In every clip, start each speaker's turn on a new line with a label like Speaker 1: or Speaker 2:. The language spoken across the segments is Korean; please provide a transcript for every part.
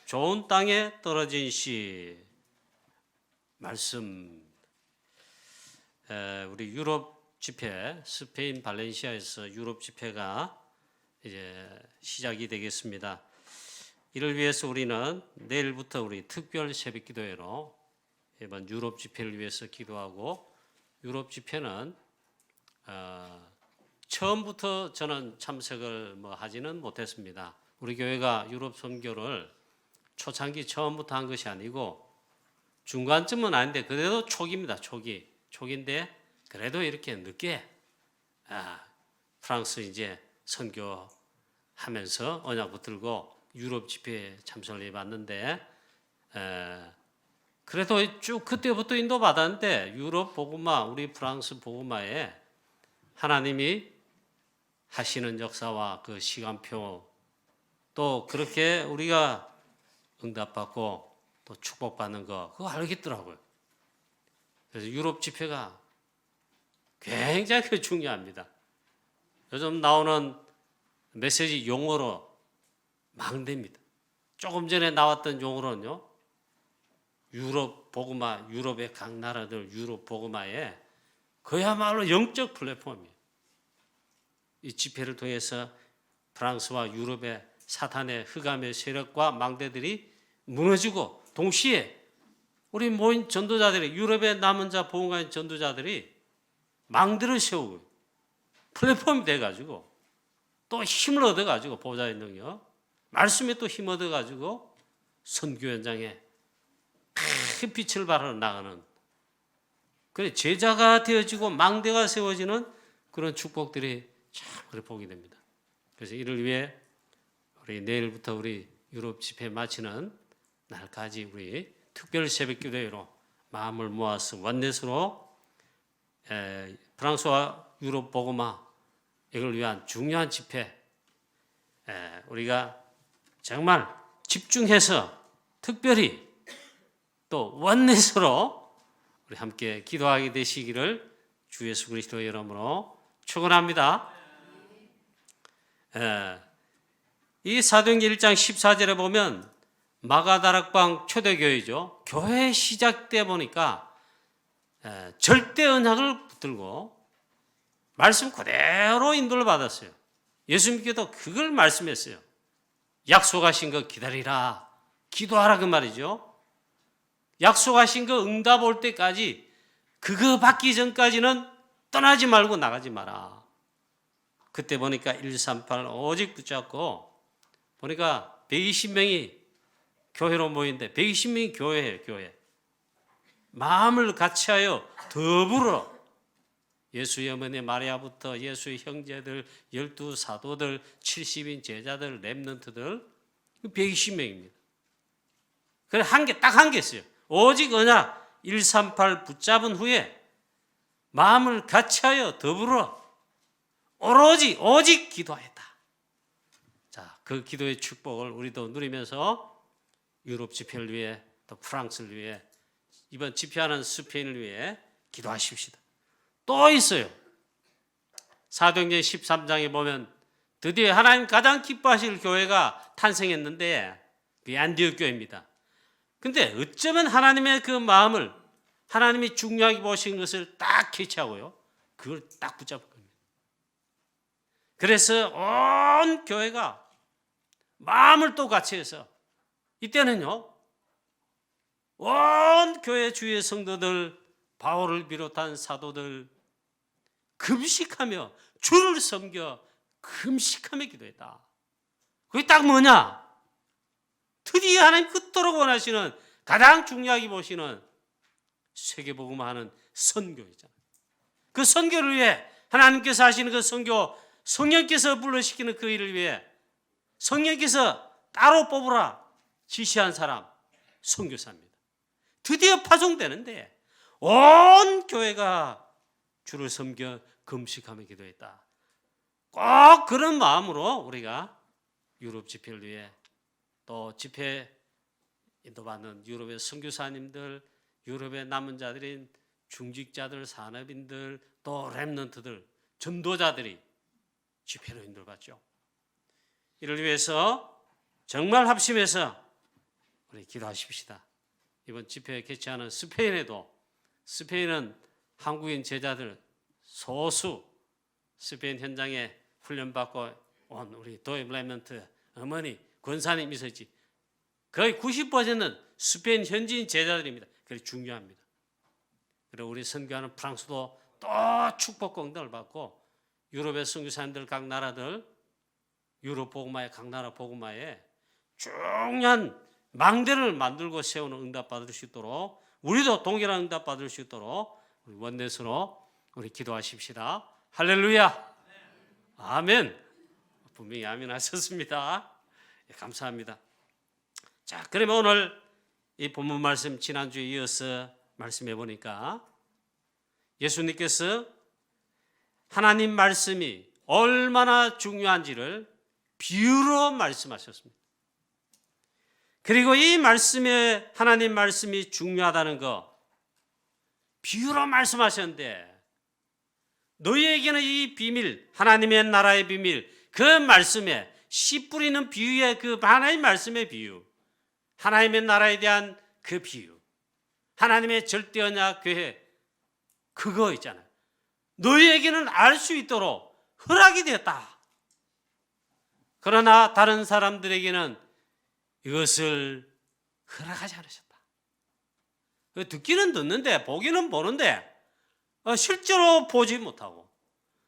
Speaker 1: 좋은 땅에 떨어진 씨 말씀. 우리 유럽 집회, 스페인 발렌시아에서 유럽 집회가 이제 시작이 되겠습니다. 이를 위해서 우리는 내일부터 우리 특별 새벽 기도회로 이번 유럽 집회를 위해서 기도하고, 유럽 집회는 처음부터 저는 참석을 하지는 못했습니다. 우리 교회가 유럽 선교를 초창기 처음부터 한 것이 아니고 중간쯤은 아닌데 그래도 초기입니다. 초기인데 그래도 이렇게 늦게 프랑스 이제 선교하면서 언약 붙들고 유럽 집회에 참석을 해봤는데, 그래도 쭉 그때부터 인도 받았는데 유럽 복음화, 우리 프랑스 복음화에 하나님이 하시는 역사와 그 시간표, 또 그렇게 우리가 응답받고 또 축복받는 거, 그거 알겠더라고요. 그래서 유럽 집회가 굉장히 중요합니다. 요즘 나오는 메시지 용어로 망됩니다. 조금 전에 나왔던 용어로는요, 유럽 복음화, 유럽의 각 나라들 유럽 복음화에 그야말로 영적 플랫폼이에요. 이 집회를 통해서 프랑스와 유럽의 사탄의 흑암의 세력과 망대들이 무너지고, 동시에 우리 모인 전도자들이, 유럽의 남은 자 보험가인 전도자들이 망대를 세우고 플랫폼이 돼가지고 또 힘을 얻어가지고, 보좌의 능력, 말씀에 또 힘 얻어가지고 선교 현장에 큰 빛을 발하러 나가는, 그래 제자가 되어지고 망대가 세워지는 그런 축복들이 참 그래 보게 됩니다. 그래서 이를 위해 우리 내일부터 우리 유럽 집회 마치는 날까지 우리 특별 새벽 기도회로 마음을 모아서 원넷으로 프랑스와 유럽 복음화, 이걸 위한 중요한 집회, 우리가 정말 집중해서 특별히 또 원넷으로 우리 함께 기도하게 되시기를 주 예수 그리스도의 이름으로 축원합니다. 이 사도행전 1장 14절에 보면 마가다락방 초대교회죠. 교회 시작 때 보니까 절대 언약을 붙들고 말씀 그대로 인도를 받았어요. 예수님께도 그걸 말씀했어요. 약속하신 거 기다리라, 기도하라, 그 말이죠. 약속하신 거 응답 올 때까지, 그거 받기 전까지는 떠나지 말고 나가지 마라. 그때 보니까 138 오직 붙잡고 보니까 120명이 교회로 모이는데, 120명이 교회예요. 교회. 마음을 같이하여 더불어 예수의 어머니 마리아부터 예수의 형제들, 12 사도들, 70인 제자들, 렘넌트들, 120명입니다. 그래 딱 한 개 있어요. 오직 언약 138 붙잡은 후에 마음을 같이하여 더불어 오직 기도하였다. 자, 그 기도의 축복을 우리도 누리면서 유럽 집회를 위해, 또 프랑스를 위해, 이번 집회하는 스페인을 위해 기도하십시다. 또 있어요. 사도행전 13장에 보면 드디어 하나님 가장 기뻐하실 교회가 탄생했는데, 그게 안디옥 교회입니다. 근데 어쩌면 하나님의 그 마음을, 하나님이 중요하게 보신 것을 딱 캐치하고요, 그걸 딱 붙잡을 겁니다. 그래서 온 교회가 마음을 또 같이 해서, 이때는요, 온 교회 주의 성도들, 바울을 비롯한 사도들 금식하며 주를 섬겨 금식하며 기도했다. 그게 딱 뭐냐? 드디어 하나님 그토록 원하시는, 가장 중요하게 보시는 세계복음화하는 선교이잖아요. 그 선교를 위해 하나님께서 하시는 그 선교, 성령께서 불러시키는 그 일을 위해 성령께서 따로 뽑으라 지시한 사람, 선교사입니다. 드디어 파송되는데 온 교회가 주를 섬겨 금식하며 기도했다. 꼭 그런 마음으로 우리가 유럽 집회를 위해, 또 집회 인도받는 유럽의 선교사님들, 유럽의 남은 자들인 중직자들, 산업인들, 또 렘넌트들, 전도자들이 집회로 인도받죠. 이를 위해서 정말 합심해서 우리 기도하십시다. 이번 집회 개최하는 스페인에도 스페인은 한국인 제자들 소수 스페인 현장에 훈련받고 온 우리 도입 레멘트 어머니 권사님 있었지. 거의 90%는 스페인 현지인 제자들입니다. 그게 중요합니다. 그리고 우리 선교하는 프랑스도 또 축복 공덕을 받고 유럽의 선교사님들 각 나라들 유럽 복음화에 각 나라 복음화에 중요한 망대를 만들고 세우는 응답 받을 수 있도록 우리도 동일한 응답 받을 수 있도록 우리 원내스로 우리 기도하십시다. 할렐루야. 아멘. 분명히 아멘 하셨습니다. 예, 감사합니다. 자, 그러면 오늘 이 본문 말씀 지난주에 이어서 말씀해 보니까 예수님께서 하나님 말씀이 얼마나 중요한지를 비유로 말씀하셨습니다. 그리고 이 말씀에 하나님 말씀이 중요하다는 거 비유로 말씀하셨는데 너희에게는 이 비밀, 하나님의 나라의 비밀, 그 말씀에 씨 뿌리는 비유의 그 하나님 말씀의 비유, 하나님의 나라에 대한 그 비유, 하나님의 절대 언약 교회 그거 있잖아요. 너희에게는 알 수 있도록 허락이 되었다. 그러나 다른 사람들에게는 이것을 허락하지 않으셨다. 듣기는 듣는데 보기는 보는데 실제로 보지 못하고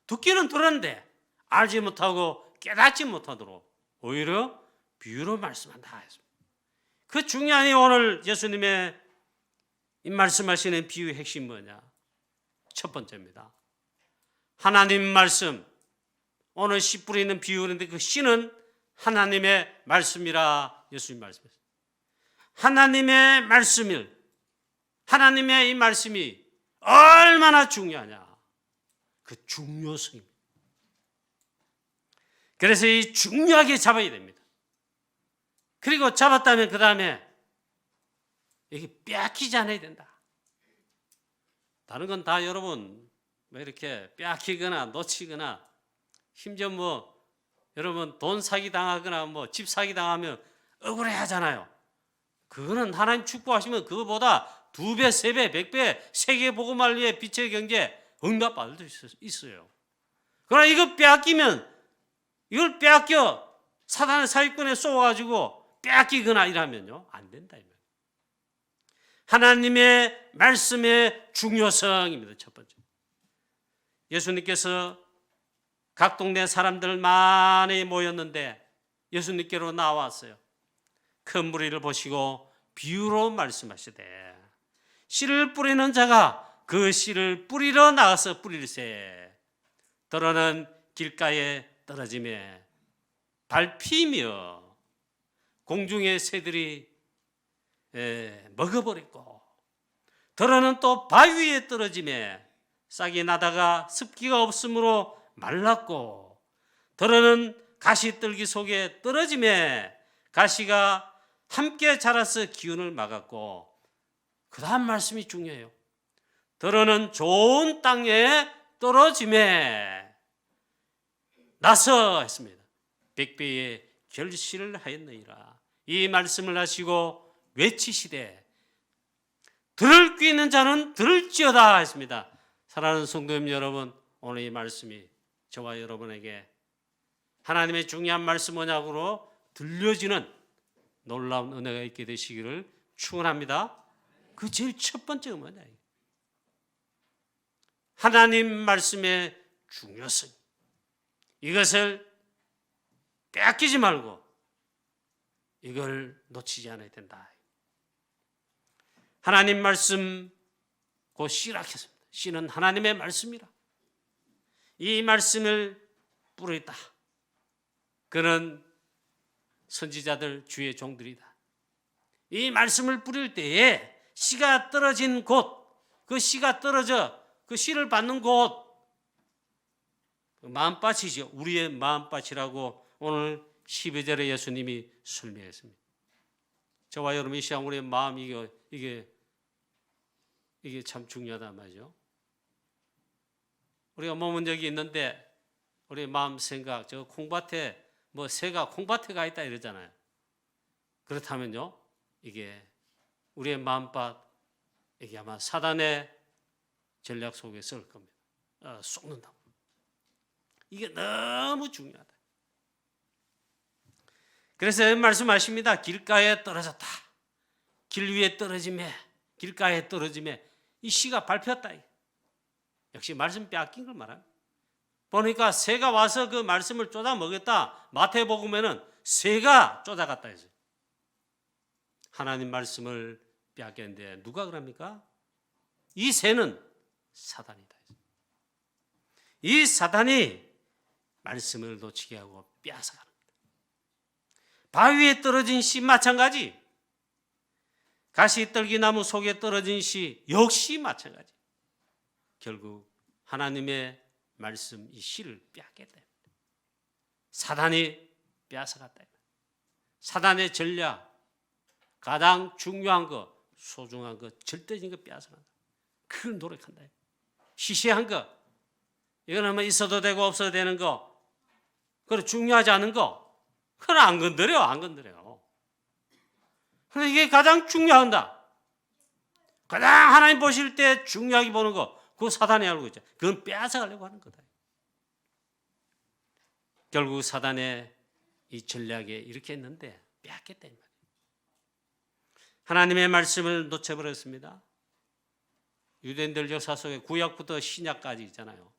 Speaker 1: 듣기는 들었는데 알지 못하고 깨닫지 못하도록 오히려 비유로 말씀한다 했습니다. 그 중요한 이 오늘 예수님의 이 말씀하시는 비유의 핵심 뭐냐? 첫 번째입니다. 하나님 말씀. 오늘 씨 뿌리는 비유인데 그 씨는 하나님의 말씀이라 예수님 말씀했습니다. 하나님의 말씀을 하나님의 이 말씀이 얼마나 중요하냐. 그 중요성입니다. 그래서 이 중요하게 잡아야 됩니다. 그리고 잡았다면 그 다음에 이게 빼앗기지 않아야 된다. 다른 건 다 여러분 뭐 이렇게 빼앗기거나 놓치거나 심지어 뭐 여러분 돈 사기 당하거나 뭐 집 사기 당하면 억울해 하잖아요. 그거는 하나님 축복하시면 그거보다 2배, 3배, 100배 세계 복음을 위해 빛의 경제 응답받을 수 있어요. 그러나 이거 빼앗기면 이걸 빼앗겨 사단의 사기꾼에 쏘아가지고 빼앗기거나 이러면요 안 된다. 하나님의 말씀의 중요성입니다. 첫 번째. 예수님께서 각 동네 사람들 많이 모였는데 예수님께로 나왔어요. 큰 무리를 보시고 비유로 말씀하시되 씨를 뿌리는 자가 그 씨를 뿌리러 나가서 뿌릴새 더러는 길가에 떨어지며 밟히며 공중의 새들이 먹어버렸고 더러는 또 바위 위에 떨어지며 싹이 나다가 습기가 없으므로 말랐고 더러는 가시떨기 속에 떨어지며 가시가 함께 자라서 기운을 막았고 그 다음 말씀이 중요해요. 더러는 좋은 땅에 떨어지며 나서 했습니다. 100배의 결실을 하였느니라. 이 말씀을 하시고 외치시되 들을 귀 있는 자는 들을지어다 했습니다. 사랑하는 성도님 여러분, 오늘 이 말씀이 저와 여러분에게 하나님의 중요한 말씀 언약으로 들려지는 놀라운 은혜가 있게 되시기를 축원합니다. 그 제일 첫 번째가 뭐냐? 하나님 말씀의 중요성. 이것을 빼앗기지 말고 이걸 놓치지 않아야 된다. 하나님 말씀 곧 씨라했습니다. 씨는 하나님의 말씀이라. 이 말씀을 뿌리다. 그는 선지자들 주의 종들이다. 이 말씀을 뿌릴 때에 씨가 떨어진 곳, 그 씨가 떨어져 그 씨를 받는 곳, 그 마음밭이죠. 우리의 마음밭이라고 오늘 12절에 예수님이 설명했습니다. 저와 여러분 이 시간 우리의 마음 이게 참 중요하단 말이죠. 우리가 몸은 여기 있는데 우리 마음 생각 저 콩밭에 뭐 새가 콩밭에 가 있다 이러잖아요. 그렇다면요 이게 우리의 마음밭, 이게 아마 사단의 전략 속에 설 겁니다. 쏟는다. 이게 너무 중요하다. 그래서 말씀하십니다. 길가에 떨어졌다. 길 위에 떨어짐에, 길가에 떨어짐에 이 씨가 밟혔다. 역시 말씀 빼앗긴 걸 말합니다. 보니까 새가 와서 그 말씀을 쫓아 먹였다. 마태복음에는 새가 쫓아갔다 했어요. 하나님 말씀을 빼앗겼는데 누가 그럽니까? 이 새는 사단이다. 이 사단이 말씀을 놓치게 하고 빼앗아가는 겁니다. 바위에 떨어진 씨 마찬가지. 가시떨기나무 속에 떨어진 씨 역시 마찬가지. 결국 하나님의 말씀 이 씨를 빼앗겠다. 사단이 빼앗아갔다. 사단의 전략, 가장 중요한 거, 소중한 거, 절대적인 거 빼앗아간다. 그걸 노력한다. 시시한 거, 이거는 뭐 있어도 되고 없어도 되는 거, 그리고 중요하지 않은 거, 그건 안 건드려. 그런데 이게 가장 중요한다. 가장 하나님 보실 때 중요하게 보는 거, 그거 사단이 알고 있죠. 그건 빼앗아가려고 하는 거다. 결국 사단의 이 전략에 이렇게 했는데 빼앗겠다. 하나님의 말씀을 놓쳐버렸습니다. 유대인들 역사 속에 구약부터 신약까지 있잖아요.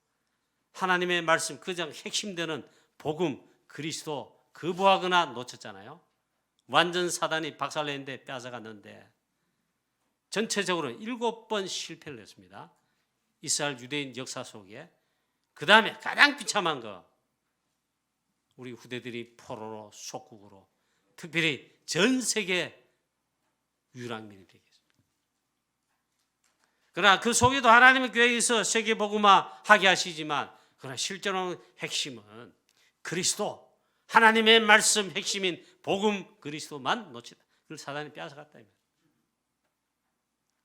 Speaker 1: 하나님의 말씀, 그장 핵심되는 복음, 그리스도 거부하거나 놓쳤잖아요. 완전 사단이 박살냈는데 빼앗아갔는데 전체적으로 7번 실패를 했습니다. 이스라엘 유대인 역사 속에. 그 다음에 가장 비참한 거, 우리 후대들이 포로로 속국으로, 특별히 전 세계 유랑민이 되겠습니다. 그러나 그 속에도 하나님의 교회에서 세계복음화 하게 하시지만, 그러나 실제로는 핵심은 그리스도, 하나님의 말씀 핵심인 복음 그리스도만 놓치다. 그걸 사단이 빼앗아갔다.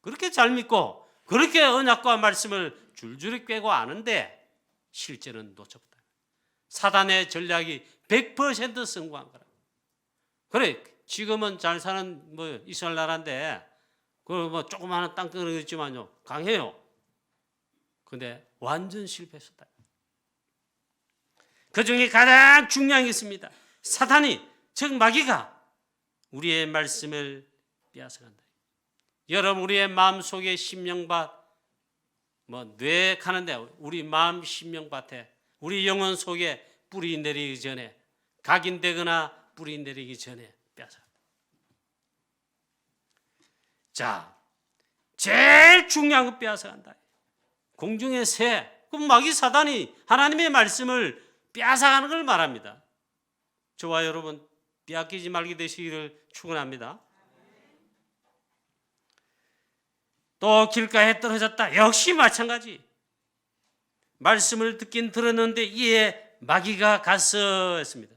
Speaker 1: 그렇게 잘 믿고 그렇게 언약과 말씀을 줄줄이 꿰고 아는데 실제는 놓쳤다. 사단의 전략이 100% 성공한 거라. 그래, 지금은 잘 사는 뭐 이스라엘 나라인데 그 뭐 조그마한 땅덩어리 있지만요 강해요. 근데 완전 실패했었다. 그 중에 가장 중요한 게 있습니다. 사탄이, 즉 마귀가 우리의 말씀을 빼앗아간다. 여러분, 우리의 마음 속에 심령밭, 뭐 뇌 가는데 우리 마음 심령밭에 우리 영혼 속에 뿌리 내리기 전에, 각인되거나 뿌리 내리기 전에 빼앗아간다. 자, 제일 중요한 거 빼앗아간다. 공중의 새, 그 마귀 사단이 하나님의 말씀을 빼앗아가는 걸 말합니다. 저와 여러분 빼앗기지 말게 되시기를 축원합니다. 또 길가에 떨어졌다. 역시 마찬가지. 말씀을 듣긴 들었는데 이에 마귀가 갔어 했습니다.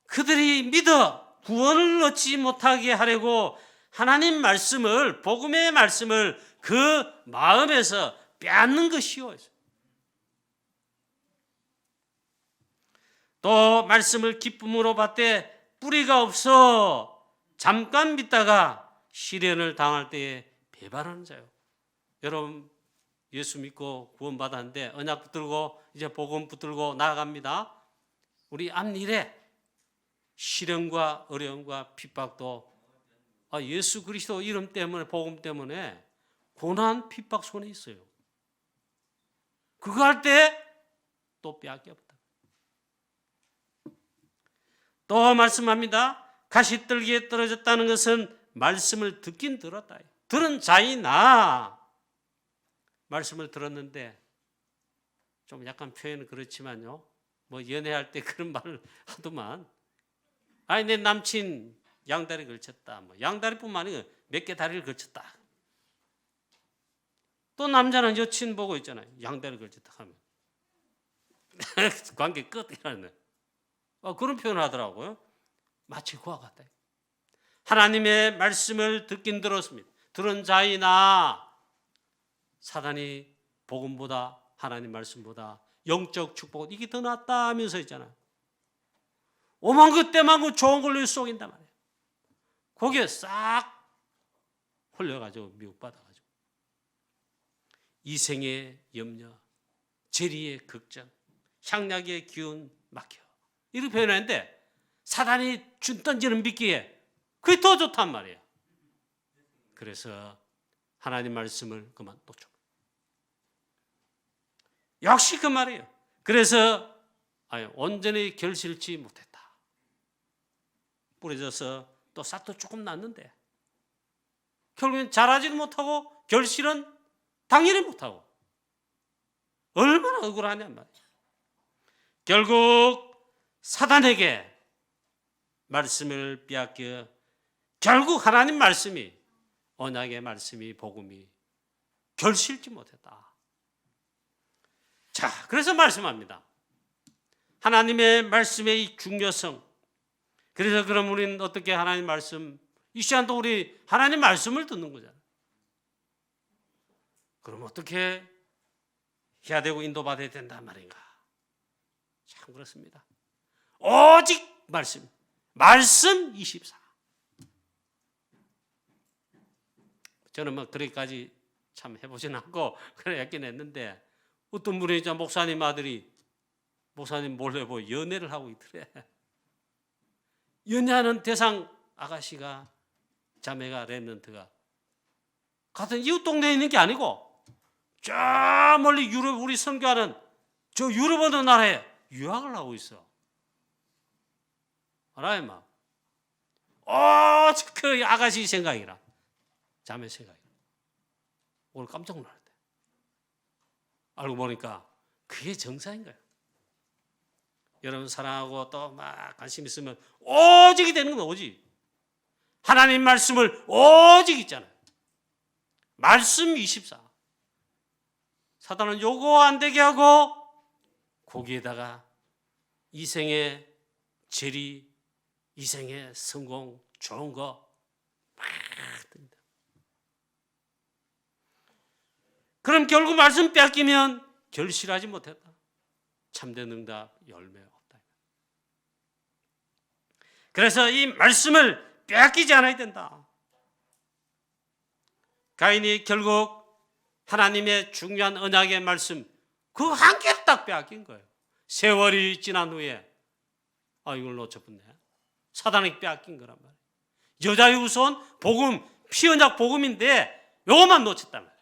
Speaker 1: 그들이 믿어 구원을 얻지 못하게 하려고 하나님 말씀을, 복음의 말씀을 그 마음에서 빼앗는 것이요. 또 말씀을 기쁨으로 받되 뿌리가 없어 잠깐 믿다가 시련을 당할 때에 배반하는 자요. 여러분, 예수 믿고 구원받았는데 언약 붙들고 이제 복음 붙들고 나아갑니다. 우리 앞일에 시련과 어려움과 핍박도 예수 그리스도 이름 때문에, 복음 때문에 고난 핍박 손에 있어요. 그거 할 때 또 빼앗겨버다. 또 말씀합니다. 가시떨기에 떨어졌다는 것은 말씀을 듣긴 들었다. 들은 자이나 말씀을 들었는데, 좀 약간 표현은 그렇지만요, 뭐 연애할 때 그런 말을 하더만, 아니 내 남친 양다리 걸쳤다, 뭐 양다리뿐만 아니고 몇 개 다리를 걸쳤다. 또 남자는 여친 보고 있잖아요, 양다리 걸쳤다 하면 관계 끝 이라는 그런 표현을 하더라고요. 마치 그와 같다. 하나님의 말씀을 듣긴 들었습니다. 들은 자이나 사단이 복음보다, 하나님 말씀보다 영적 축복, 이게 더 낫다 하면서 있잖아요. 오만 것 때만 그 좋은 걸로 속인단 말이에요. 거기에 싹 홀려가지고 미혹받아가지고 이생의 염려, 재리의 걱정, 향락의 기운 막혀 이렇게 표현하는데 사단이 준 던지는 미끼에 그게 더 좋단 말이에요. 그래서 하나님 말씀을 그만 놓쳐. 역시 그 말이에요. 그래서 온전히 결실치 못했다. 뿌려져서 또 싹도 조금 났는데 결국엔 자라지도 못하고 결실은 당연히 못하고 얼마나 억울하냔 말이에요. 결국 사단에게 말씀을 빼앗겨 결국 하나님 말씀이 언약의 말씀이 복음이 결실치 못했다. 자, 그래서 말씀합니다. 하나님의 말씀의 이 중요성. 그래서 그럼 우리는 어떻게 하나님 말씀 이 시간도 우리 하나님 말씀을 듣는 거잖아요. 그럼 어떻게 해야 되고 인도받아야 된단 말인가? 참 그렇습니다. 오직 말씀 24. 저는 뭐 그렇게까지 참 해보진 않고 그래 했긴 했는데 어떤 분이 목사님 아들이 목사님 몰래 뭐 연애를 하고 있더래. 연애하는 대상 아가씨가 자매가 랩런트가 같은 이웃 동네에 있는 게 아니고 저 멀리 유럽 우리 선교하는 저 유럽 어느 나라에 유학을 하고 있어. 알아요, 막. 그 아가씨 생각이라 자매 생각이라. 오늘 깜짝 놀랐대. 알고 보니까 그게 정상인 거예요. 여러분 사랑하고 또 막 관심 있으면 오직이 되는 건 오직. 하나님 말씀을 오직 있잖아요. 말씀 24. 사단은 요거 안 되게 하고 거기에다가 이생의 재리, 이생의 성공, 좋은 거 막 듭니다. 그럼 결국 말씀 뺏기면 결실하지 못했다. 참된 응답 열매 없다. 그래서 이 말씀을 빼앗기지 않아야 된다. 가인이 결국 하나님의 중요한 언약의 말씀 그 한 개를 딱 빼앗긴 거예요. 세월이 지난 후에 이걸 놓쳐버렸네. 사단이 빼앗긴 거란 말이에요. 여자의 우선 복음, 피언약 복음인데 요것만 놓쳤단 말이에요.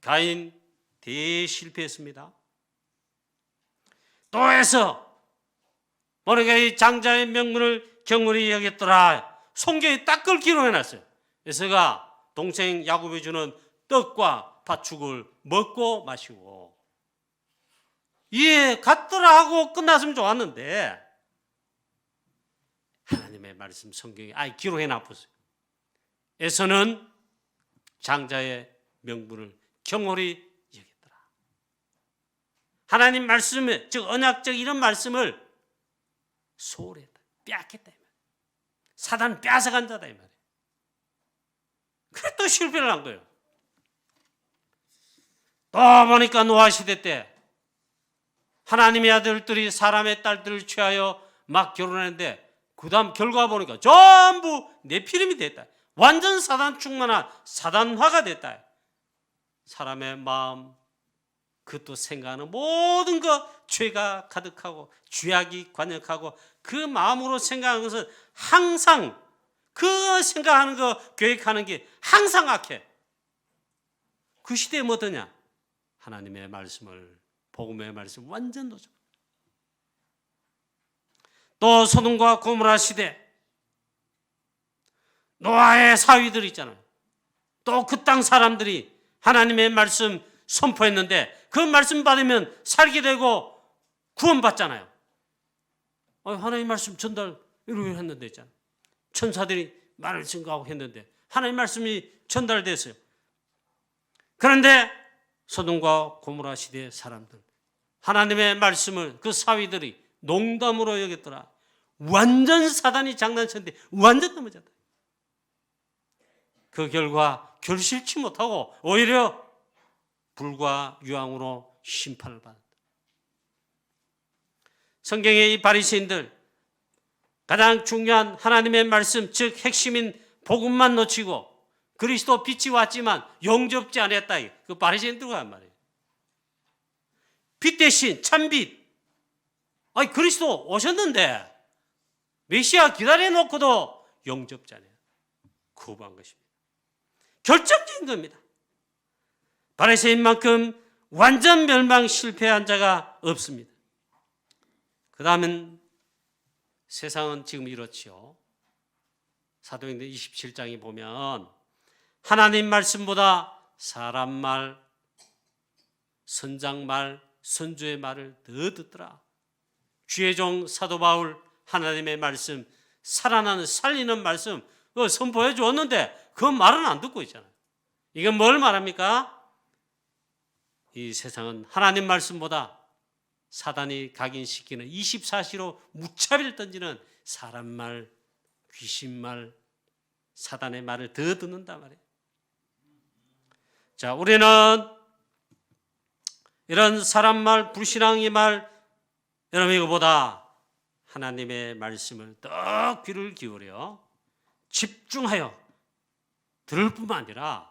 Speaker 1: 가인 대실패했습니다. 또 해서 모르게 이 장자의 명분을 경홀히 여겼더라. 성경에 딱 그걸 기록해놨어요. 에서가 동생 야곱이 주는 떡과 팥죽을 먹고 마시고 이해 갔더라 하고 끝났으면 좋았는데 하나님의 말씀 성경에 기록해놨어요. 에서는 장자의 명분을 경홀히 여겼더라. 하나님 말씀을 즉 언약적 이런 말씀을 소홀히 했다. 빼앗겼다 이 말이에요. 사단 빼앗아간 자다 이 말이에요. 그래 또 실패를 한 거예요. 또 보니까 노아 시대 때 하나님의 아들들이 사람의 딸들을 취하여 막 결혼했는데 그 다음 결과 보니까 전부 네피림이 됐다. 완전 사단 충만한 사단화가 됐다. 사람의 마음 그것도 생각하는 모든 것 죄가 가득하고 죄악이 관역하고 그 마음으로 생각하는 것은 항상 그 생각하는 거 계획하는 게 항상 악해. 그 시대에 뭐 어떠냐? 하나님의 말씀을 복음의 말씀 완전 놓쳐. 또 소돔과 고모라 시대 노아의 사위들 있잖아요. 또 그 땅 사람들이 하나님의 말씀 선포했는데 그 말씀 받으면 살게 되고 구원받잖아요. 하나님 말씀 전달 이렇게 했는데 있잖아요. 천사들이 말을 증거하고 했는데 하나님 말씀이 전달됐어요. 그런데 소돔과 고모라 시대의 사람들 하나님의 말씀을 그 사위들이 농담으로 여겼더라. 완전 사단이 장난쳤는데 완전 넘어졌다. 그 결과 결실치 못하고 오히려 불과 유황으로 심판을 받았다. 성경의 이 바리새인들 가장 중요한 하나님의 말씀, 즉 핵심인 복음만 놓치고 그리스도 빛이 왔지만 영접지 않았다. 그 바리새인들과 한 말이에요. 빛 대신 참빛. 아니 그리스도 오셨는데 메시아 기다려놓고도 영접지 않아요. 거부한 것입니다. 결정적인 겁니다. 바리새인만큼 완전 멸망 실패한 자가 없습니다. 그 다음은 세상은 지금 이렇지요. 사도행전 27장에 보면 하나님 말씀보다 사람 말, 선장 말, 선주의 말을 더 듣더라. 주의 종 사도 바울 하나님의 말씀, 살아나는 살리는 말씀 선포해 주었는데 그 말은 안 듣고 있잖아요. 이건 뭘 말합니까? 이 세상은 하나님 말씀보다 사단이 각인시키는 24시로 무차별 던지는 사람 말, 귀신 말, 사단의 말을 더 듣는단 말이에요. 자, 우리는 이런 사람 말, 불신앙의 말, 여러분 이거보다 하나님의 말씀을 더 귀를 기울여 집중하여 들을 뿐만 아니라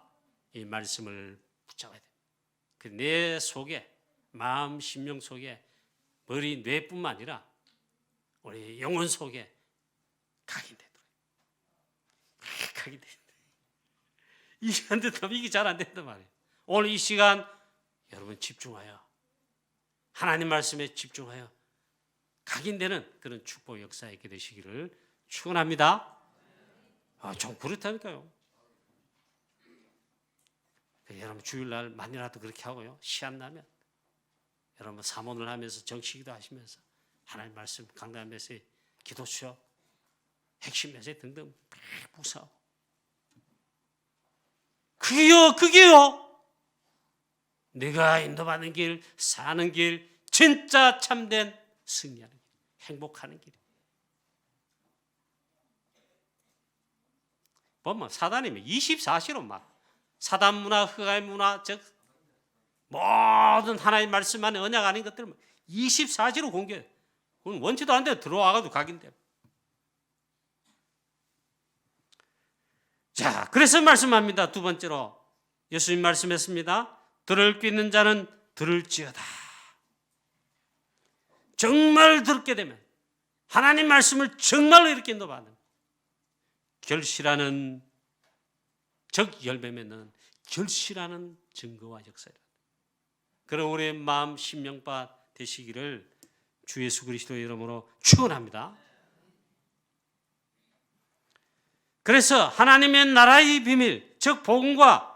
Speaker 1: 이 말씀을 붙잡아야 돼요. 내 속에, 마음, 심령 속에, 머리, 뇌뿐만 아니라 우리 영혼 속에 각인되도록. 각인되도록. 이게 안 된다면 이게 잘 안 된단 말이에요. 오늘 이 시간 여러분 집중하여 하나님 말씀에 집중하여 각인되는 그런 축복 역사에 있게 되시기를 축원합니다. 좀 그렇다니까요. 여러분 주일날 만이라도 그렇게 하고요. 시간 나면 여러분 사모를 하면서 정식기도 하시면서 하나님 말씀 강단 메시지, 기도 수업, 핵심 메시지 등등 묵상하고 그게요. 내가 인도받는 길, 사는 길, 진짜 참된 승리하는 길, 행복하는 길. 보면 사단이 24시로 막 사단 문화, 흑암 문화, 즉 모든 하나님 말씀 안에 언약 아닌 것들을 24시로 공개해. 그건 원치도 않는데 들어와가지고 각인돼. 자, 그래서 말씀합니다. 두 번째로 예수님 말씀했습니다. 들을 귀 있는 자는 들을지어다. 정말 듣게 되면 하나님 말씀을 정말로 이렇게 인도받는 결실하는 적 열매 맺는 결실하는 증거와 역사이다. 그런 우리의 마음 심령바 되시기를 주 예수 그리스도의 이름으로 축원합니다. 그래서 하나님의 나라의 비밀, 즉 복음과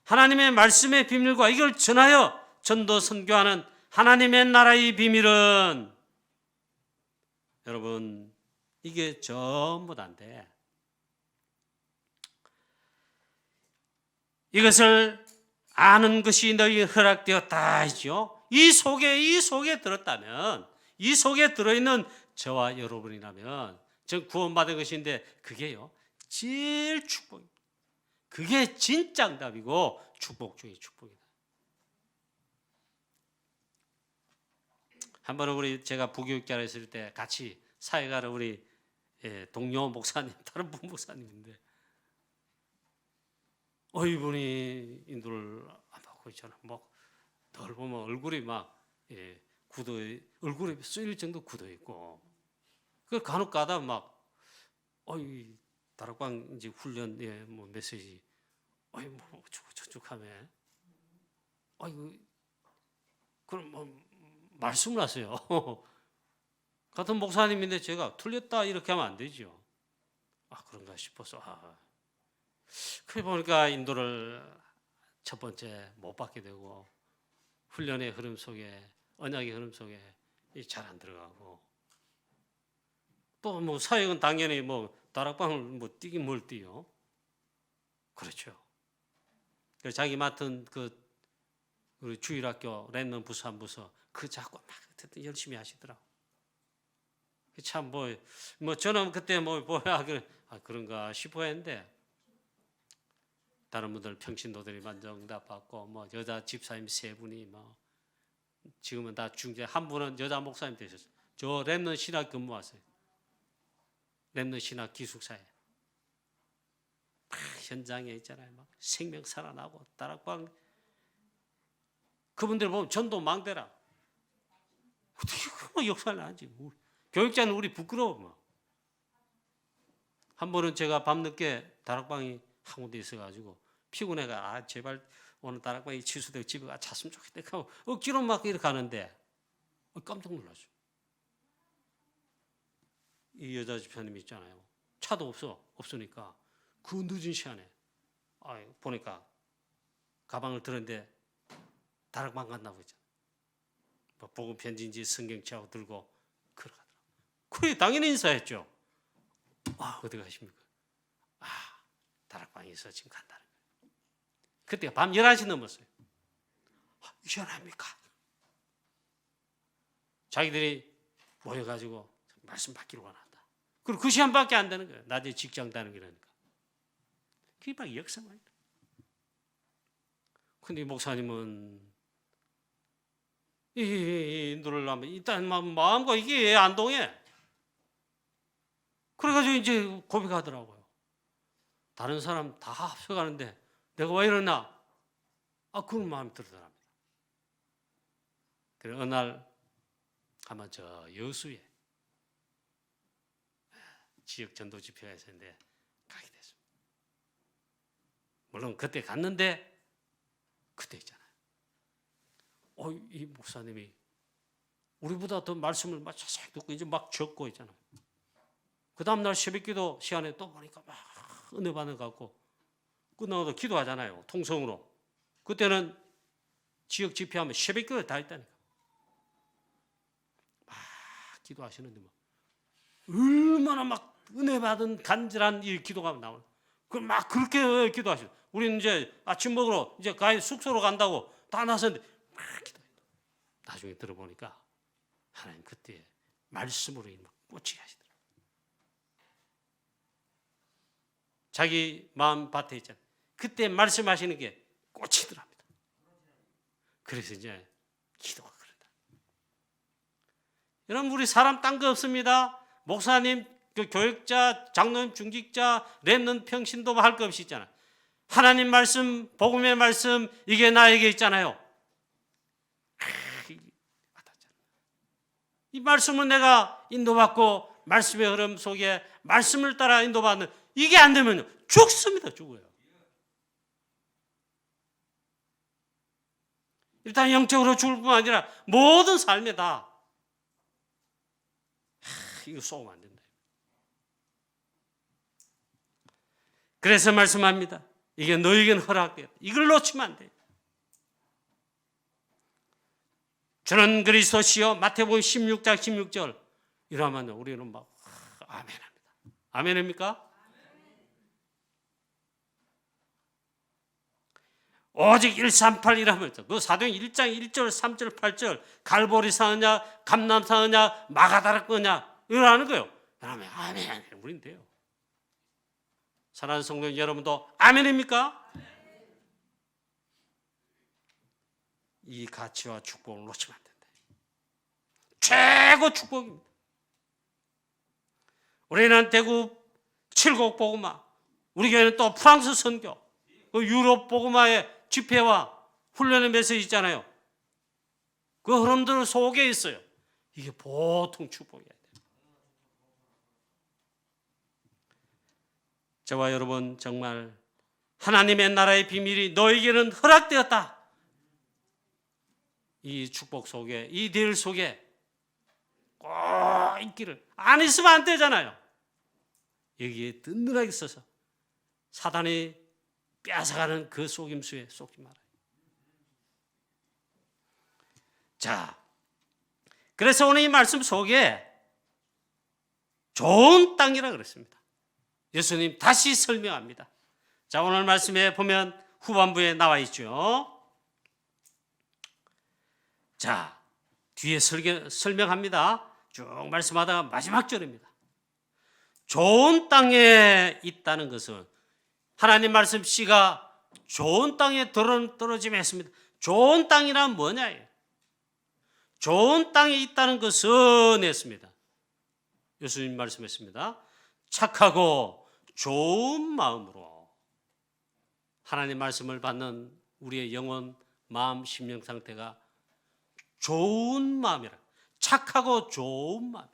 Speaker 1: 하나님의 말씀의 비밀과 이걸 전하여 전도 선교하는 하나님의 나라의 비밀은 여러분 이게 전부 다인데 이것을 아는 것이 너희 허락되었다 하죠. 이 속에 들었다면, 이 속에 들어있는 저와 여러분이라면 전 구원받은 것인데 그게요 제일 축복입니다. 그게 진짜 응답이고 축복 중에 축복이다. 한 번은 제가 부교육자로 있을 때 같이 사회가를 우리 동료 목사님, 다른 분 목사님인데 이분이 인도를 안 받고 있잖아. 널 보면 얼굴이 막 굳어, 얼굴이 쓰일 정도 굳어 있고, 그 간혹 가다 막 다락방 이제 훈련 뭐 메시지, 뭐 저축하며, 그럼 뭐 말씀을 하세요. 같은 목사님인데 제가 틀렸다 이렇게 하면 안 되죠. 그런가 싶어서 그래 보니까 인도를 첫 번째 못 받게 되고 훈련의 흐름 속에 언약의 흐름 속에 잘 안 들어가고 또 뭐 사역은 당연히 뭐 다락방을 뭐 뛰긴 뭘 뛰요. 그렇죠. 그래서 자기 맡은 우리 주일학교 랜덤 부서 한 부서 자꾸 막 열심히 하시더라고. 참 뭐 저는 그때 뭐야 그런가 싶어 했는데 다른 분들 평신도들이 완전 응답 받고 뭐 여자 집사님 3분이 뭐 지금은 다 중재 한 분은 여자 목사님 되셨어요. 저 랩넌 신학 근무하세요. 랩넌트 신학 기숙사에 막 현장에 있잖아요. 막 생명 살아나고 다락방 그분들 보면 전도 망대라. 어떻게 그런 역사를 하지? 교육자는 우리 부끄러워. 뭐. 한 번은 제가 밤늦게 다락방이 한 군데 있어가지고 피곤해가 제발 오늘 다락방이 취소되고 집에 가 잤으면 좋겠다 하고 억지로 막 이렇게 가는데 깜짝 놀랐어요. 이 여자 집사님 있잖아요. 차도 없으니까 그 늦은 시간에 보니까 가방을 들었는데 다락방 갔나 보죠. 뭐 복음 편지인지 성경책하고 들고 걸어가더라고요. 그래 당연히 인사했죠. 어디 가십니까? 다락방에서 지금 간다는 거예요. 그때가 밤 11시 넘었어요. 이현합니까? 자기들이 모여가지고 말씀 받기로 원한다. 그리고 그 시간밖에 안 되는 거예요. 낮에 직장 다니는 거니까. 그게 막 역사만. 근데 목사님은 인도를 하면 일단 마음과 이게 안 동해. 그래가지고 이제 고백하더라고요. 다른 사람 다 합쳐가는데 내가 왜 이러나? 그런 마음이 들더랍니다. 그래 어느 날 아마 저 여수에 지역 전도 집회가 있었는데 가게 됐습니다. 물론 그때 갔는데 그때 있잖아요. 이 목사님이 우리보다 더 말씀을 막 자세히 듣고 이제 막 적고 있잖아요. 그 다음날 새벽기도 시간에 또 보니까 막 은혜 받는 것 같고 끝나고 기도하잖아요. 통성으로. 그때는 지역 집회하면 새벽기도 다 있다니까. 막 기도하시는데 막 얼마나 막 은혜 받은 간절한 이 기도가 나오는. 막 그렇게 기도하시고 우리는 이제 아침 먹으러 이제 숙소로 간다고 다 나섰는데 막 기도해요. 나중에 들어보니까 하나님 그때 말씀으로 꽂히게 하시더라고요. 자기 마음 밭에 있잖아요. 그때 말씀하시는 게 꽂히더랍니다. 그래서 이제 기도가 그런다. 여러분 우리 사람 딴 거 없습니다. 목사님, 교육자, 장로님, 중직자, 랩넌트 평신도 할 거 없이 있잖아요. 하나님 말씀, 복음의 말씀 이게 나에게 있잖아요. 이 말씀은 내가 인도받고 말씀의 흐름 속에 말씀을 따라 인도받는 이게 안 되면 죽습니다. 죽어요. 일단 영적으로 죽을 뿐만 아니라 모든 삶에 다 이거 쏘면 안 된다. 그래서 말씀합니다. 이게 너에게는 허락되었다. 이걸 놓치면 안 돼요. 주는 그리스도시요. 마태복음 16장 16절 이러면 우리는 막 아멘합니다. 아멘입니까? 오직 138이라면서 그 사도행 1장 1절 3절 8절 갈보리 사느냐 감남 사느냐 마가다락 거냐 이러는 거예요. 그러면 아멘 우린 돼요. 사랑하는 성도 여러분도 아멘입니까? 이 가치와 축복을 놓치면 안 된다. 최고 축복입니다. 우리는 대구 칠곡 복음화, 우리 교회는 또 프랑스 선교, 유럽 복음화의 집회와 훈련의 메시지 있잖아요. 그 흐름들 속에 있어요. 이게 보통 축복이에요. 저와 여러분 정말 하나님의 나라의 비밀이 너에게는 허락되었다. 이 축복 속에, 이 늘 속에 꼭 있기를. 안 있으면 안 되잖아요. 여기에 든든하게 있어서 사단이 빼앗아가는 그 속임수에 속지 말아요. 자, 그래서 오늘 이 말씀 속에 좋은 땅이라 그랬습니다. 예수님 다시 설명합니다. 자, 오늘 말씀에 보면 후반부에 나와 있죠. 자, 뒤에 설명합니다. 쭉 말씀하다가 마지막 절입니다. 좋은 땅에 있다는 것은 하나님 말씀 씨가 좋은 땅에 떨어짐에 했습니다. 좋은 땅이란 뭐냐? 좋은 땅에 있다는 것은 했습니다. 예수님 말씀했습니다. 착하고 좋은 마음으로 하나님 말씀을 받는 우리의 영혼, 마음, 심령 상태가 좋은 마음이라. 착하고 좋은 마음.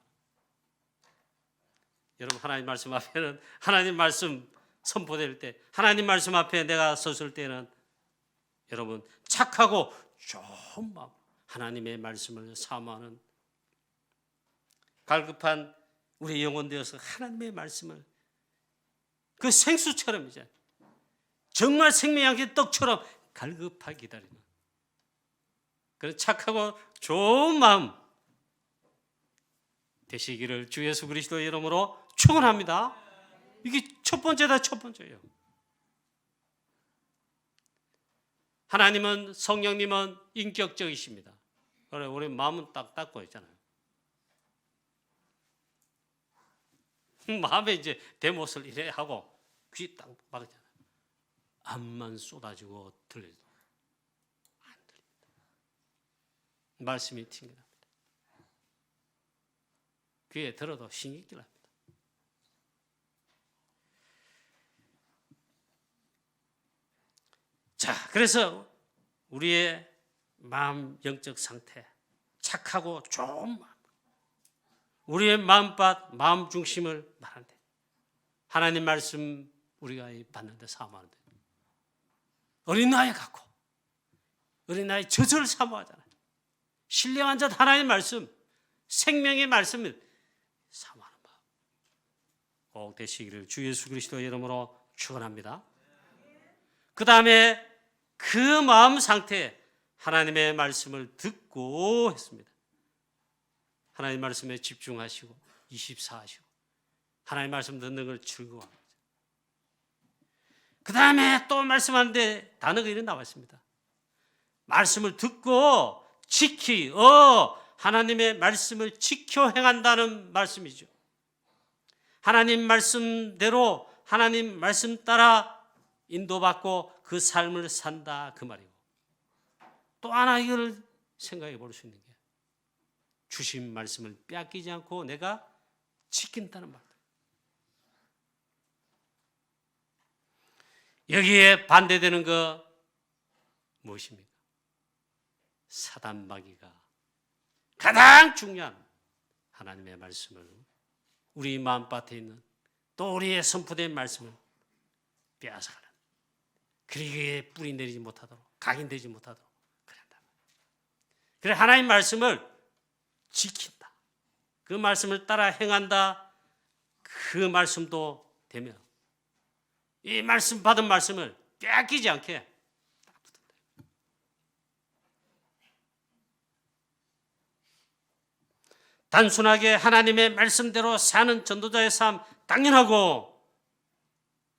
Speaker 1: 여러분, 하나님 말씀 앞에는, 하나님 말씀 선포될 때, 하나님 말씀 앞에 내가 섰을 때는 여러분 착하고 좋은 마음, 하나님의 말씀을 사모하는 갈급한 우리 영혼 되어서 하나님의 말씀을 그 생수처럼 이제 정말 생명이 안긴 떡처럼 갈급하게 기다리는 그런 착하고 좋은 마음 되시기를 주 예수 그리스도의 이름으로 축원합니다. 이게 첫 번째다, 첫 번째예요. 하나님은, 성령님은 인격적이십니다. 그래, 우리 마음은 딱 닫고 있잖아요. 마음에 이제 대못을 이래 하고 귀 딱 막잖아요. 암만 쏟아지고 들려도 안 들립니다. 말씀이 튕겨납니다. 귀에 들어도 신경질 납니다. 자, 그래서 우리의 마음 영적 상태, 착하고 좋은 마음, 우리의 마음밭, 마음 중심을 말하는데 하나님 말씀 우리가 받는데 사모하는데 어린아이 같고 어린아이 젖을 사모하잖아요. 신령한 자 하나님 말씀, 생명의 말씀을 사모하는 마음 꼭 되시기를 주 예수 그리스도의 이름으로 축원합니다. 그 다음에 그 마음 상태에 하나님의 말씀을 듣고 했습니다. 하나님 말씀에 집중하시고 24하시고 하나님 말씀 듣는 걸 즐거워합니다. 그 다음에 또 말씀하는데 단어가 이렇게 나와 있습니다. 말씀을 듣고 하나님의 말씀을 지켜 행한다는 말씀이죠. 하나님 말씀대로 하나님 말씀 따라 인도받고 그 삶을 산다 그 말이고, 또 하나 이걸 생각해 볼 수 있는 게 주신 말씀을 빼앗기지 않고 내가 지킨다는 말. 여기에 반대되는 거 무엇입니까? 사단마귀가 가장 중요한 하나님의 말씀을, 우리 마음밭에 있는 또 우리의 선포된 말씀을 빼앗아가는, 그리기에 뿌리 내리지 못하도록, 각인되지 못하도록 그런다. 그래, 하나님 말씀을 지킨다, 그 말씀을 따라 행한다, 그 말씀도 되면 이 말씀 받은 말씀을 빼앗기지 않게 딱 붙는다. 단순하게 하나님의 말씀대로 사는 전도자의 삶 당연하고,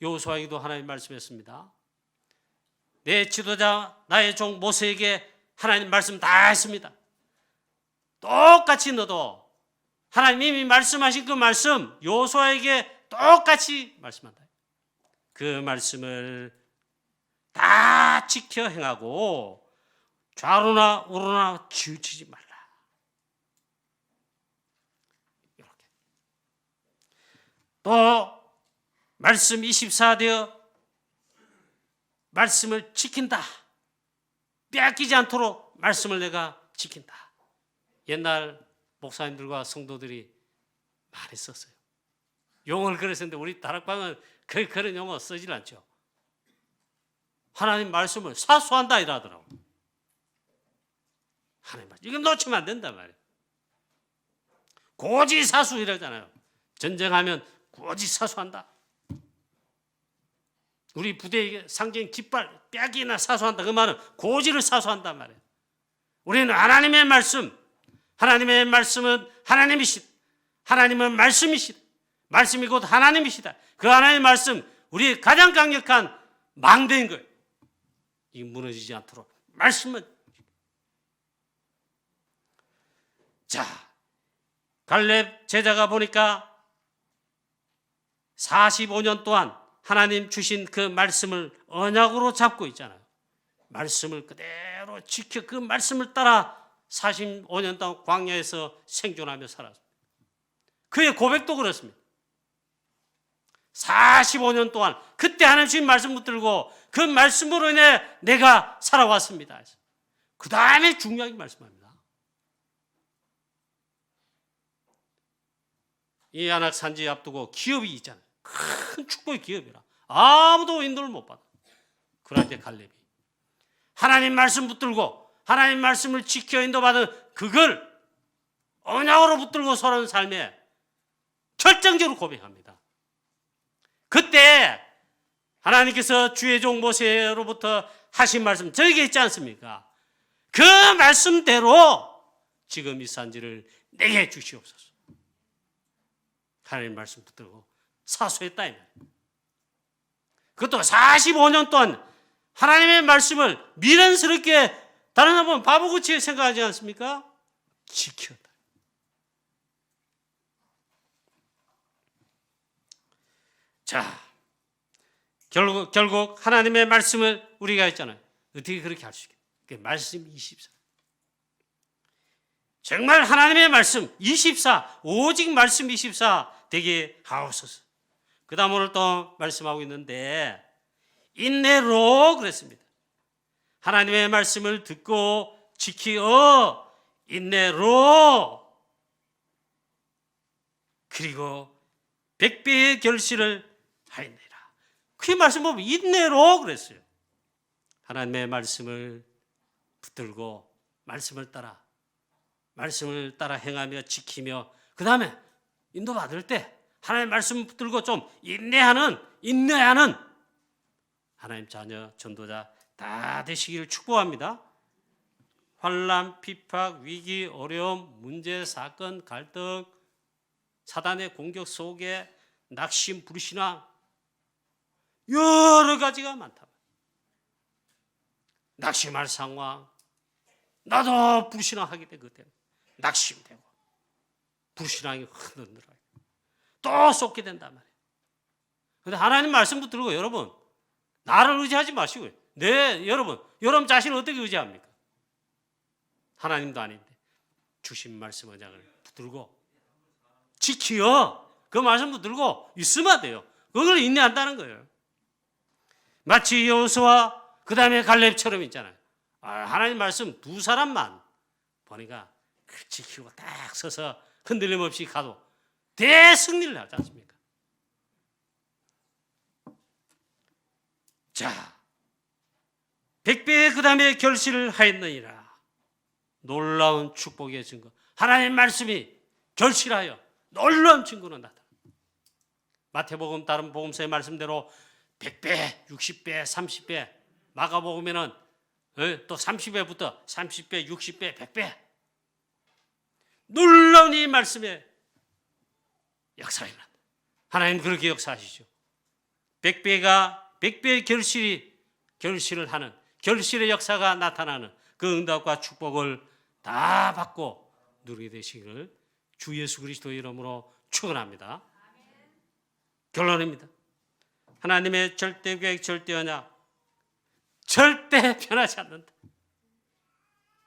Speaker 1: 여호수아에게도 하나님 말씀했습니다. 내 지도자 나의 종 모세에게 하나님 말씀 다 했습니다. 똑같이 너도 하나님이 말씀하신 그 말씀 여호수아에게 똑같이 말씀한다. 그 말씀을 다 지켜 행하고 좌로나 우로나 치우치지 말라. 이렇게. 또 말씀 24되어 말씀을 지킨다. 빼앗기지 않도록 말씀을 내가 지킨다. 옛날 목사님들과 성도들이 많이 썼어요. 용어를 그랬었는데 우리 다락방은 그런 용어 쓰질 않죠. 하나님 말씀을 사수한다 이러더라고. 하나님 말씀 이건 놓치면 안 된단 말이에요. 고지사수 이러잖아요. 전쟁하면 고지사수한다. 우리 부대에게 상징 깃발 빼앗기나 사수한다, 그 말은 고지를 사수한단 말이에요. 우리는 하나님의 말씀, 하나님의 말씀은 하나님이시다. 하나님은 말씀이시다. 말씀이 곧 하나님이시다. 그 하나님의 말씀, 우리의 가장 강력한 망대인 거예요. 이 무너지지 않도록 말씀은. 자, 갈렙 제자가 보니까 45년 동안 하나님 주신 그 말씀을 언약으로 잡고 있잖아요. 말씀을 그대로 지켜 그 말씀을 따라 45년 동안 광야에서 생존하며 살았습니다. 그의 고백도 그렇습니다. 45년 동안 그때 하나님 주신 말씀 붙들고 그 말씀으로 인해 내가 살아왔습니다. 그 다음에 중요하게 말씀합니다. 이 안악 산지 앞두고 기업이 있잖아요. 큰 축복의 기업이라 아무도 인도를 못 받아. 그럴 때 갈렙이 하나님 말씀 붙들고 하나님 말씀을 지켜 인도받은 그걸 언약으로 붙들고 서는 삶에 결정적으로 고백합니다. 그때 하나님께서 주의 종 모세로부터 하신 말씀 저에게 있지 않습니까? 그 말씀대로 지금 이 산지를 내게 주시옵소서. 하나님 말씀 붙들고 사수했다. 그것도 45년 동안 하나님의 말씀을 미련스럽게 다른 사람은 바보같이 생각하지 않습니까? 지켰다. 자, 결국 하나님의 말씀을 우리가 했잖아요. 어떻게 그렇게 할 수 있겠어요? 그 말씀 24. 정말 하나님의 말씀 24, 오직 말씀 24 되게 하옵소서. 그 다음 오늘 또 말씀하고 있는데 인내로 그랬습니다. 하나님의 말씀을 듣고 지키어 인내로 그리고 100배의 결실을 하였느니라. 그 말씀 보면 인내로 그랬어요. 하나님의 말씀을 붙들고 말씀을 따라 행하며 지키며 그 다음에 인도받을 때 하나님의 말씀을 붙들고 좀 인내하는 하나님 자녀 전도자 다 되시기를 축복합니다. 환난, 핍박, 위기, 어려움, 문제, 사건, 갈등, 사단의 공격 속에 낙심, 불신앙 여러 가지가 많다. 낙심할 상황, 나도 불신앙하게 돼 그때 낙심되고 불신앙이 흔들어요. 또 쏟게 된단 말이에요. 그런데 하나님 말씀 붙들고 여러분 나를 의지하지 마시고요. 여러분 자신을 어떻게 의지합니까? 하나님도 아닌데 주신 말씀 언약을 붙들고 지키어 그 말씀 붙들고 있으면 돼요. 그걸 인내한다는 거예요. 마치 여호수아 그 다음에 갈렙처럼 있잖아요. 하나님 말씀 두 사람만 보니까 지키고 딱 서서 흔들림 없이 가도 대승리를 하지 않습니까? 자, 100배의 그 다음에 결실을 하였느니라. 놀라운 축복의 증거. 하나님 말씀이 결실하여 놀라운 증거로 나타납니다. 마태복음 다른 복음서의 말씀대로 100배, 60배, 30배, 마가복음에는 또 30배부터 30배, 60배, 100배. 놀라운 이 말씀에 역사가 일어난다. 하나님 그렇게 역사하시죠. 100배의 결실을 하는 결실의 역사가 나타나는 그 응답과 축복을 다 받고 누리게 되시기를 주 예수 그리스도의 이름으로 축원합니다. 결론입니다. 하나님의 절대 계획, 절대 언약 절대 변하지 않는다.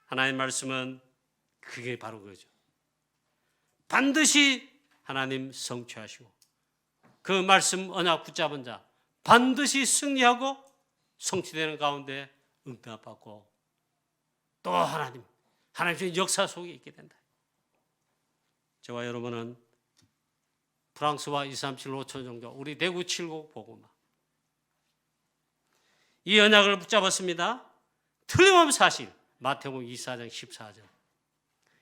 Speaker 1: 하나님 말씀은 그게 바로 그거죠. 반드시 하나님 성취하시고 그 말씀 언약 붙잡은 자 반드시 승리하고 성취되는 가운데 응답받고 또 하나님의 역사 속에 있게 된다. 저와 여러분은 프랑스와 237 5천 종교 우리 대구 7곡 복음화 이 언약을 붙잡았습니다. 틀림없이 사실 마태복음 24장 14절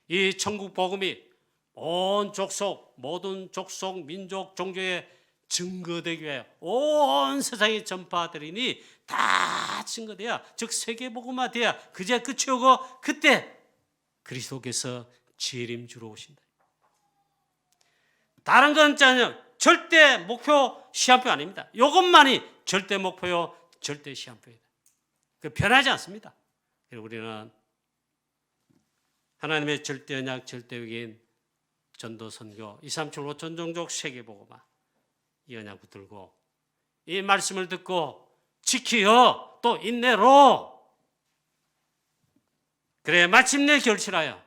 Speaker 1: 이 천국 복음이 온 족속 모든 족속 민족 종교에 증거되기 위하여 온 세상에 전파되리니 다 증거돼야 즉 세계복음화 돼야 그제 끝이 오고 그때 그리스도께서 재림주로 오신다. 다른 건 절대 목표 시한표 아닙니다. 이것만이 절대 목표요 절대 시한표이다. 변하지 않습니다. 우리는 하나님의 절대 언약 절대 위기인 전도 선교 237 5천 종족 세계복음화 이 언약 붙들고 이 말씀을 듣고 지키어 또 인내로 그래 마침내 결실하여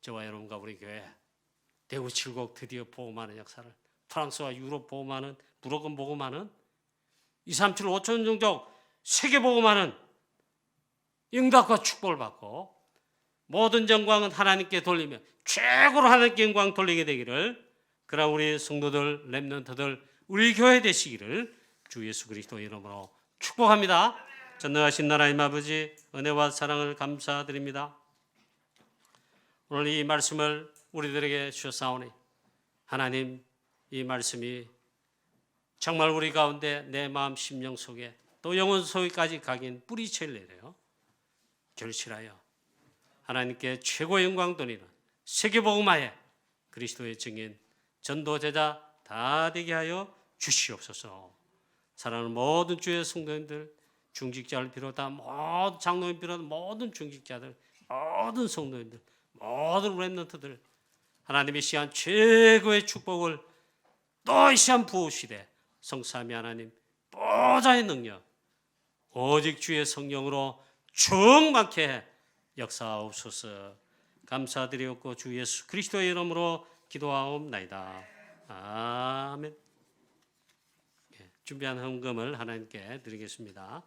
Speaker 1: 저와 여러분과 우리 교회 대구 7곡 드디어 복음하는 역사를 프랑스와 유럽 복음하는 무조건 복음하는 237 5천 종족 세계 복음하는 응답과 축복을 받고 모든 영광은 하나님께 돌리며 최고로 하나님께 영광 돌리게 되기를 그러나 우리 성도들 렘넌트들 우리 교회 되시기를 주 예수 그리스도 이름으로 축복합니다. 전능하신 하나님 아버지 은혜와 사랑을 감사드립니다. 오늘 이 말씀을 우리들에게 주셨사오니 하나님 이 말씀이 정말 우리 가운데 내 마음 심령 속에 또 영혼 속에까지 가긴 뿌리채를 내려요. 결실하여 하나님께 최고 영광 돌리는 세계복음화에 그리스도의 증인 전도제자 다 되게 하여 주시옵소서. 사랑하는 모든 주의 성도님들 중직자를 비롯한 모든 장로님 비롯한 모든 중직자들 모든 성도님들 모든 렘넌트들 하나님의 시간 최고의 축복을 또 이 시간 부으시되 성삼위 하나님 보좌의 능력 오직 주의 성령으로 충만케 해 역사하옵소서. 감사드리옵고 주 예수 그리스도의 이름으로 기도하옵나이다. 아멘. 준비한 헌금을 하나님께 드리겠습니다.